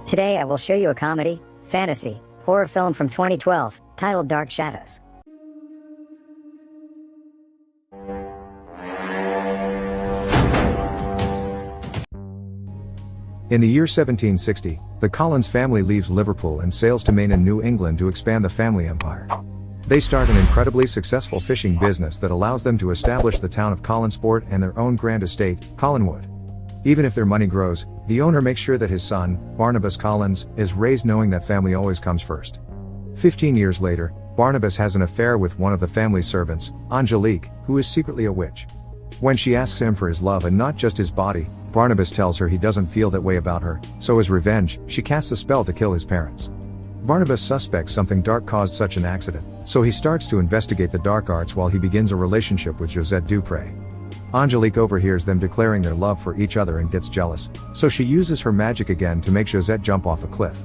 Today I will show you a comedy, fantasy, horror film from 2012, titled Dark Shadows. In the year 1760, the Collins family leaves Liverpool and sails to Maine in New England to expand the family empire. They start an incredibly successful fishing business that allows them to establish the town of Collinsport and their own grand estate, Collinwood. Even if their money grows, the owner makes sure that his son, Barnabas Collins, is raised knowing that family always comes first. 15 years later, Barnabas has an affair with one of the family's servants, Angelique, who is secretly a witch. When she asks him for his love and not just his body, Barnabas tells her he doesn't feel that way about her, so as revenge, she casts a spell to kill his parents. Barnabas suspects something dark caused such an accident, so he starts to investigate the dark arts while he begins a relationship with Josette Dupré. Angelique overhears them declaring their love for each other and gets jealous, so she uses her magic again to make Josette jump off a cliff.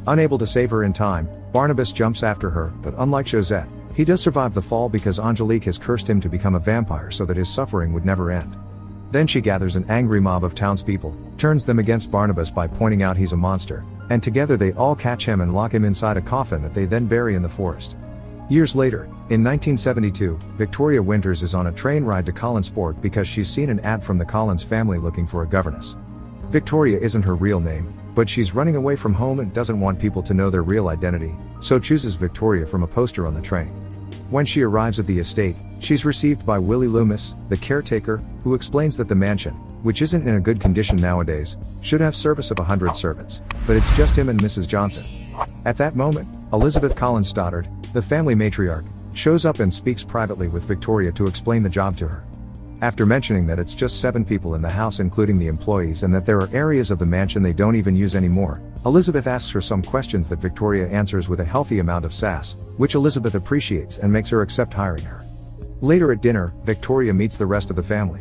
Unable to save her in time, Barnabas jumps after her, but unlike Josette, he does survive the fall because Angelique has cursed him to become a vampire so that his suffering would never end. Then she gathers an angry mob of townspeople, turns them against Barnabas by pointing out he's a monster, and together they all catch him and lock him inside a coffin that they then bury in the forest. Years later, in 1972, Victoria Winters is on a train ride to Collinsport because she's seen an ad from the Collins family looking for a governess. Victoria isn't her real name, but she's running away from home and doesn't want people to know their real identity, so chooses Victoria from a poster on the train. When she arrives at the estate, she's received by Willie Loomis, the caretaker, who explains that the mansion, which isn't in a good condition nowadays, should have service of 100 servants, but it's just him and Mrs. Johnson. At that moment, Elizabeth Collins Stoddard, the family matriarch, shows up and speaks privately with Victoria to explain the job to her. After mentioning that it's just 7 people in the house including the employees and that there are areas of the mansion they don't even use anymore, Elizabeth asks her some questions that Victoria answers with a healthy amount of sass, which Elizabeth appreciates and makes her accept hiring her. Later at dinner, Victoria meets the rest of the family.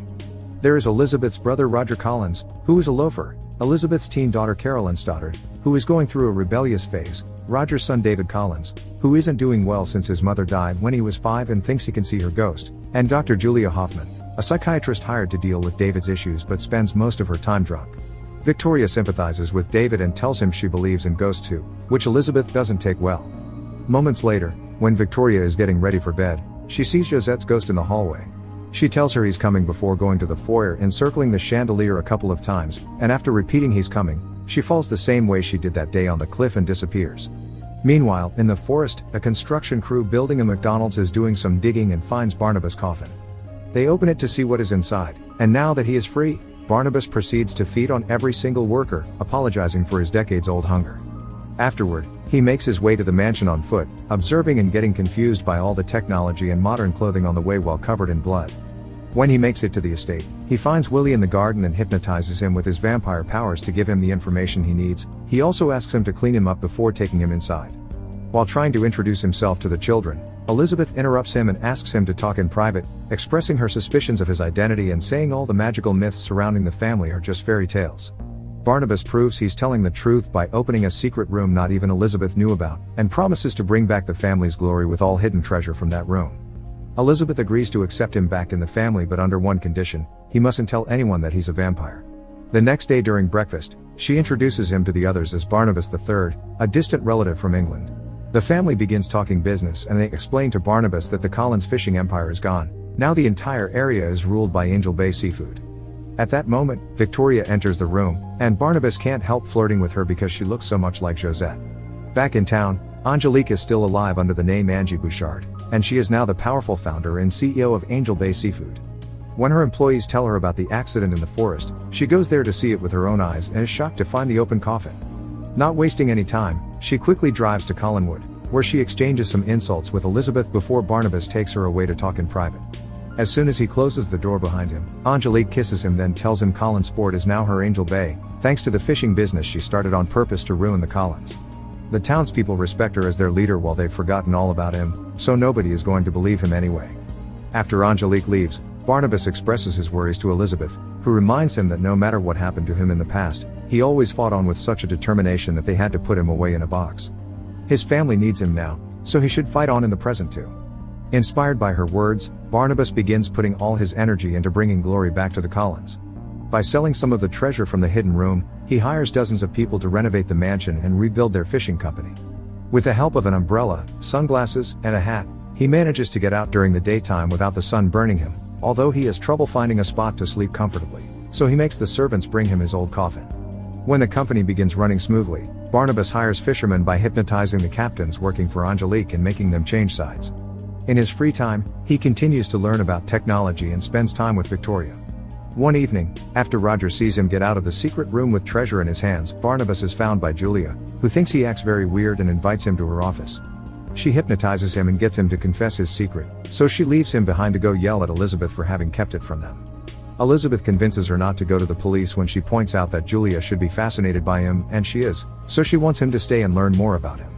There is Elizabeth's brother Roger Collins, who is a loafer, Elizabeth's teen daughter Carolyn Stoddard, who is going through a rebellious phase, Roger's son David Collins, who isn't doing well since his mother died when he was 5 and thinks he can see her ghost, and Dr. Julia Hoffman, a psychiatrist hired to deal with David's issues but spends most of her time drunk. Victoria sympathizes with David and tells him she believes in ghosts too, which Elizabeth doesn't take well. Moments later, when Victoria is getting ready for bed, she sees Josette's ghost in the hallway. She tells her he's coming before going to the foyer encircling the chandelier a couple of times, and after repeating he's coming, she falls the same way she did that day on the cliff and disappears. Meanwhile, in the forest, a construction crew building a McDonald's is doing some digging and finds Barnabas' coffin. They open it to see what is inside, and now that he is free, Barnabas proceeds to feed on every single worker, apologizing for his decades-old hunger. Afterward, he makes his way to the mansion on foot, observing and getting confused by all the technology and modern clothing on the way while covered in blood. When he makes it to the estate, he finds Willie in the garden and hypnotizes him with his vampire powers to give him the information he needs. He also asks him to clean him up before taking him inside. While trying to introduce himself to the children, Elizabeth interrupts him and asks him to talk in private, expressing her suspicions of his identity and saying all the magical myths surrounding the family are just fairy tales. Barnabas proves he's telling the truth by opening a secret room not even Elizabeth knew about, and promises to bring back the family's glory with all hidden treasure from that room. Elizabeth agrees to accept him back in the family but under one condition: he mustn't tell anyone that he's a vampire. The next day during breakfast, she introduces him to the others as Barnabas III, a distant relative from England. The family begins talking business and they explain to Barnabas that the Collins fishing empire is gone. Now the entire area is ruled by Angel Bay Seafood. At that moment, Victoria enters the room, and Barnabas can't help flirting with her because she looks so much like Josette. Back in town, Angelique is still alive under the name Angie Bouchard, and she is now the powerful founder and CEO of Angel Bay Seafood. When her employees tell her about the accident in the forest, she goes there to see it with her own eyes and is shocked to find the open coffin. Not wasting any time, she quickly drives to Collinwood, where she exchanges some insults with Elizabeth before Barnabas takes her away to talk in private. As soon as he closes the door behind him, Angelique kisses him then tells him Collinsport is now her Angel Bay, thanks to the fishing business she started on purpose to ruin the Collins. The townspeople respect her as their leader while they've forgotten all about him, so nobody is going to believe him anyway. After Angelique leaves, Barnabas expresses his worries to Elizabeth, who reminds him that no matter what happened to him in the past, he always fought on with such a determination that they had to put him away in a box. His family needs him now, so he should fight on in the present too. Inspired by her words, Barnabas begins putting all his energy into bringing glory back to the Collins. By selling some of the treasure from the hidden room, He hires dozens of people to renovate the mansion and rebuild their fishing company. With the help of an umbrella, sunglasses, and a hat, he manages to get out during the daytime without the sun burning him, although he has trouble finding a spot to sleep comfortably, so he makes the servants bring him his old coffin. When the company begins running smoothly, Barnabas hires fishermen by hypnotizing the captains working for Angelique and making them change sides. In his free time, he continues to learn about technology and spends time with Victoria. One evening, after Roger sees him get out of the secret room with treasure in his hands, Barnabas is found by Julia, who thinks he acts very weird and invites him to her office. She hypnotizes him and gets him to confess his secret, so she leaves him behind to go yell at Elizabeth for having kept it from them. Elizabeth convinces her not to go to the police when she points out that Julia should be fascinated by him, and she is, so she wants him to stay and learn more about him.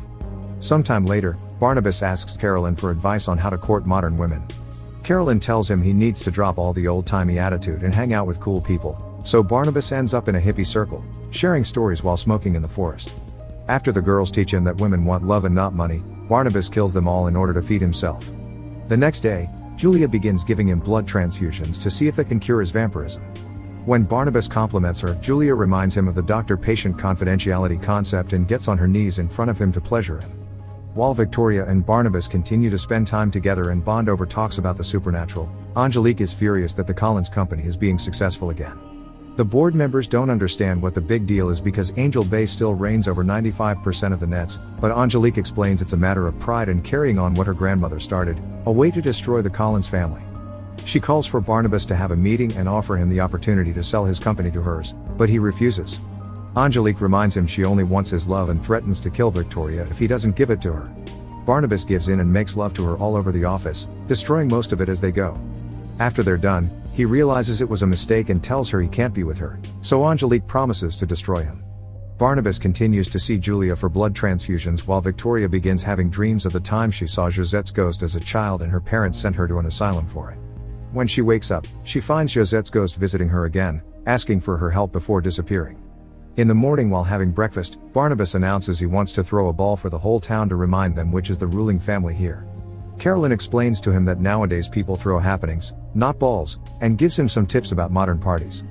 Sometime later, Barnabas asks Carolyn for advice on how to court modern women. Carolyn tells him he needs to drop all the old-timey attitude and hang out with cool people, so Barnabas ends up in a hippie circle, sharing stories while smoking in the forest. After the girls teach him that women want love and not money, Barnabas kills them all in order to feed himself. The next day, Julia begins giving him blood transfusions to see if they can cure his vampirism. When Barnabas compliments her, Julia reminds him of the doctor-patient confidentiality concept and gets on her knees in front of him to pleasure him. While Victoria and Barnabas continue to spend time together and bond over talks about the supernatural, Angelique is furious that the Collins company is being successful again. The board members don't understand what the big deal is because Angel Bay still reigns over 95% of the nets, but Angelique explains it's a matter of pride and carrying on what her grandmother started, a way to destroy the Collins family. She calls for Barnabas to have a meeting and offer him the opportunity to sell his company to hers, but he refuses. Angelique reminds him she only wants his love and threatens to kill Victoria if he doesn't give it to her. Barnabas gives in and makes love to her all over the office, destroying most of it as they go. After they're done, he realizes it was a mistake and tells her he can't be with her, so Angelique promises to destroy him. Barnabas continues to see Julia for blood transfusions while Victoria begins having dreams of the time she saw Josette's ghost as a child and her parents sent her to an asylum for it. When she wakes up, she finds Josette's ghost visiting her again, asking for her help before disappearing. In the morning while having breakfast, Barnabas announces he wants to throw a ball for the whole town to remind them which is the ruling family here. Carolyn explains to him that nowadays people throw happenings, not balls, and gives him some tips about modern parties.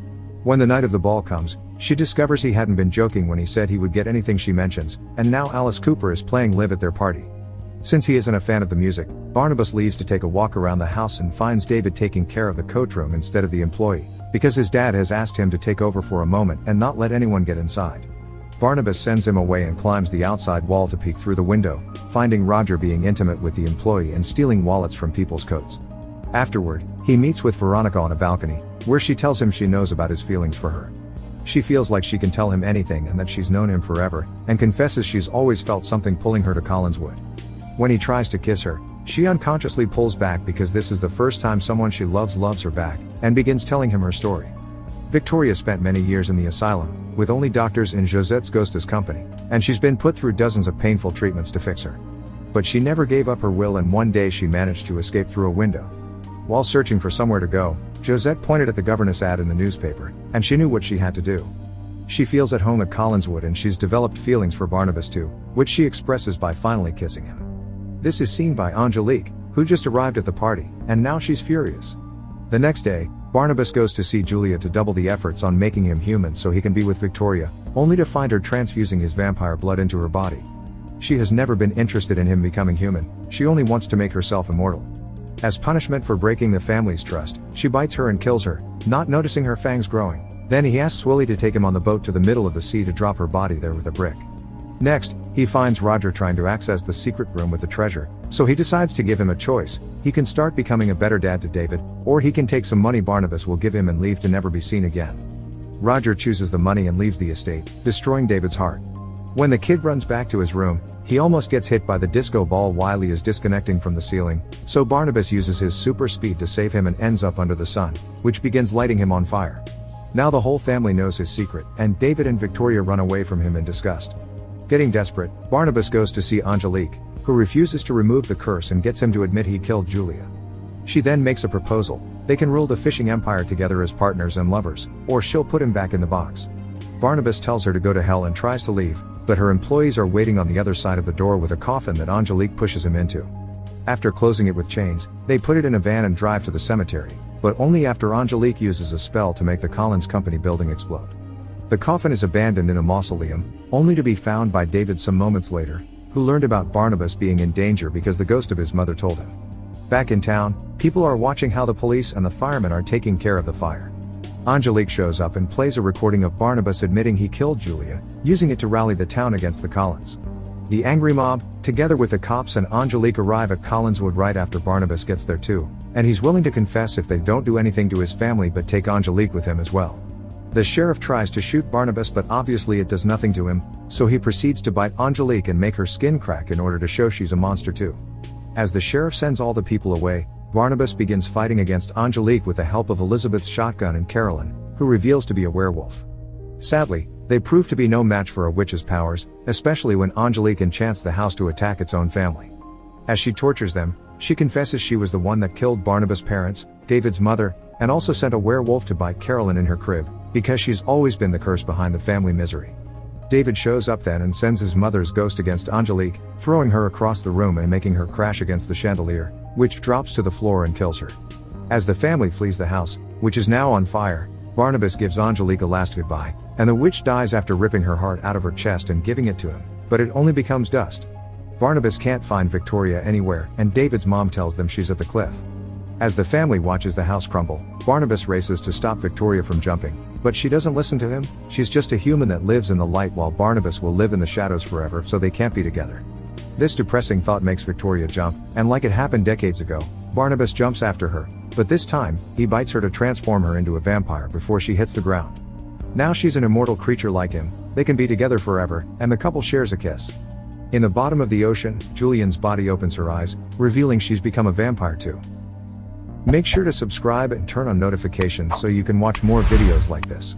When the night of the ball comes, she discovers he hadn't been joking when he said he would get anything she mentions, and now Alice Cooper is playing Live at their party. Since he isn't a fan of the music, Barnabas leaves to take a walk around the house and finds David taking care of the coat room instead of the employee, because his dad has asked him to take over for a moment and not let anyone get inside. Barnabas sends him away and climbs the outside wall to peek through the window, finding Roger being intimate with the employee and stealing wallets from people's coats. Afterward, he meets with Veronica on a balcony, where she tells him she knows about his feelings for her. She feels like she can tell him anything and that she's known him forever, and confesses she's always felt something pulling her to Collinswood. When he tries to kiss her, she unconsciously pulls back because this is the first time someone she loves her back, and begins telling him her story. Victoria spent many years in the asylum, with only doctors in Josette's ghost as company, and she's been put through dozens of painful treatments to fix her. But she never gave up her will, and one day she managed to escape through a window. While searching for somewhere to go, Josette pointed at the governess ad in the newspaper, and she knew what she had to do. She feels at home at Collinswood and she's developed feelings for Barnabas too, which she expresses by finally kissing him. This is seen by Angelique, who just arrived at the party, and now she's furious. The next day, Barnabas goes to see Julia to double the efforts on making him human so he can be with Victoria, only to find her transfusing his vampire blood into her body. She has never been interested in him becoming human, she only wants to make herself immortal. As punishment for breaking the family's trust, she bites her and kills her, not noticing her fangs growing. Then he asks Willie to take him on the boat to the middle of the sea to drop her body there with a brick. Next, he finds Roger trying to access the secret room with the treasure, so he decides to give him a choice. He can start becoming a better dad to David, or he can take some money Barnabas will give him and leave to never be seen again. Roger chooses the money and leaves the estate, destroying David's heart. When the kid runs back to his room, he almost gets hit by the disco ball while he is disconnecting from the ceiling, so Barnabas uses his super speed to save him and ends up under the sun, which begins lighting him on fire. Now the whole family knows his secret, and David and Victoria run away from him in disgust. Getting desperate, Barnabas goes to see Angelique, who refuses to remove the curse and gets him to admit he killed Julia. She then makes a proposal: they can rule the fishing empire together as partners and lovers, or she'll put him back in the box. Barnabas tells her to go to hell and tries to leave, but her employees are waiting on the other side of the door with a coffin that Angelique pushes him into. After closing it with chains, they put it in a van and drive to the cemetery, but only after Angelique uses a spell to make the Collins Company building explode. The coffin is abandoned in a mausoleum, only to be found by David some moments later, who learned about Barnabas being in danger because the ghost of his mother told him. Back in town, people are watching how the police and the firemen are taking care of the fire. Angelique shows up and plays a recording of Barnabas admitting he killed Julia, using it to rally the town against the Collins. The angry mob, together with the cops and Angelique, arrive at Collinswood right after Barnabas gets there too, and he's willing to confess if they don't do anything to his family but take Angelique with him as well. The sheriff tries to shoot Barnabas, but obviously it does nothing to him, so he proceeds to bite Angelique and make her skin crack in order to show she's a monster too. As the sheriff sends all the people away, Barnabas begins fighting against Angelique with the help of Elizabeth's shotgun and Carolyn, who reveals to be a werewolf. Sadly, they prove to be no match for a witch's powers, especially when Angelique enchants the house to attack its own family. As she tortures them, she confesses she was the one that killed Barnabas' parents, David's mother, and also sent a werewolf to bite Carolyn in her crib, because she's always been the curse behind the family misery. David shows up then and sends his mother's ghost against Angelique, throwing her across the room and making her crash against the chandelier, which drops to the floor and kills her. As the family flees the house, which is now on fire, Barnabas gives Angelique a last goodbye, and the witch dies after ripping her heart out of her chest and giving it to him, but it only becomes dust. Barnabas can't find Victoria anywhere, and David's mom tells them she's at the cliff. As the family watches the house crumble, Barnabas races to stop Victoria from jumping, but she doesn't listen to him. She's just a human that lives in the light while Barnabas will live in the shadows forever, so they can't be together. This depressing thought makes Victoria jump, and like it happened decades ago, Barnabas jumps after her, but this time, he bites her to transform her into a vampire before she hits the ground. Now she's an immortal creature like him, they can be together forever, and the couple shares a kiss. In the bottom of the ocean, Julian's body opens her eyes, revealing she's become a vampire too. Make sure to subscribe and turn on notifications so you can watch more videos like this.